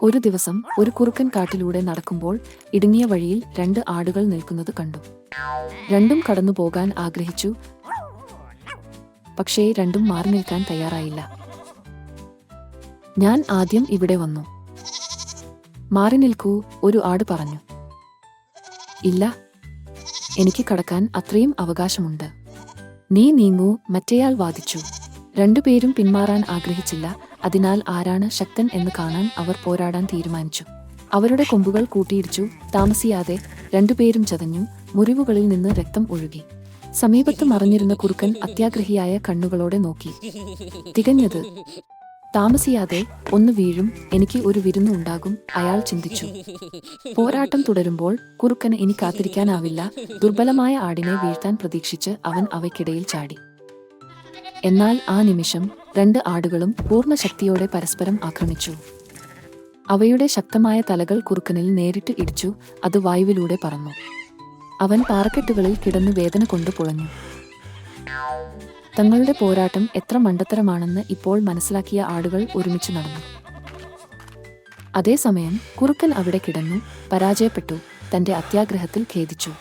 ഒരു ദിവസം ഒരു കുറുക്കൻ കാട്ടിലൂടെ നടക്കുമ്പോൾ ഇടുങ്ങിയ വഴിയിൽ 2 ആടുകൾ നിൽക്കുന്നത് കണ്ടു. രണ്ടും കടന്നു പോകാൻ ആഗ്രഹിച്ചു, പക്ഷേ രണ്ടും മാറി നിൽക്കാൻ തയ്യാറായില്ല. "ഞാൻ ആദ്യം ഇവിടെ വന്നു." "മാറി നിൽക്കൂ," ഒരു ആട് പറഞ്ഞു. "ഇല്ല, എനിക്ക് കടക്കാൻ അത്രയും അവകാശമുണ്ട്." "നീ നീങ്ങൂ," മറ്റേയാൾ വാദിച്ചു. രണ്ടുപേരും പിന്മാറാൻ ആഗ്രഹിച്ചില്ല. അതിനാൽ ആരാണ് ശക്തൻ എന്ന് കാണാൻ അവർ പോരാടാൻ തീരുമാനിച്ചു. അവരുടെ കൊമ്പുകൾ കൂട്ടിയിടിച്ചു. താമസിയാതെ രണ്ടുപേരും ചതഞ്ഞു. മുറിവുകളിൽ നിന്ന് രക്തം ഒഴുകി. സമീപത്ത് മറഞ്ഞിരുന്ന കുറുക്കൻ അത്യാഗ്രഹിയായ കണ്ണുകളോടെ നോക്കി. "തികഞ്ഞത്. താമസിയാതെ ഒന്ന് വീഴും, എനിക്ക് ഒരു വിരുന്ന് ഉണ്ടാകും," അയാൾ ചിന്തിച്ചു. പോരാട്ടം തുടരുമ്പോൾ കുറുക്കന് ഇനി കാത്തിരിക്കാനാവില്ല. ദുർബലമായ ആടിനെ വീഴ്ത്താൻ പ്രതീക്ഷിച്ച് അവൻ അവയ്ക്കിടയിൽ ചാടി. എന്നാൽ ആ നിമിഷം 2 ആടുകളും പൂർണ്ണ ശക്തിയോടെ പരസ്പരം ആക്രമിച്ചു. അവയുടെ ശക്തമായ തലകൾ കുറുക്കനിൽ നേരിട്ട് ഇടിച്ചു. അത് വായുവിലൂടെ പറന്നു. അവൻ പാറക്കെട്ടുകളിൽ കിടന്നു വേദന കൊണ്ട് പുളഞ്ഞു. തങ്ങളുടെ പോരാട്ടം എത്ര മണ്ടത്തരമാണെന്ന് ഇപ്പോൾ മനസ്സിലാക്കിയ ആടുകൾ ഒരുമിച്ച് നടന്നു. അതേസമയം കുറുക്കൻ അവിടെ കിടന്നു, പരാജയപ്പെട്ടു, തന്റെ അത്യാഗ്രഹത്തിൽ ഖേദിച്ചു.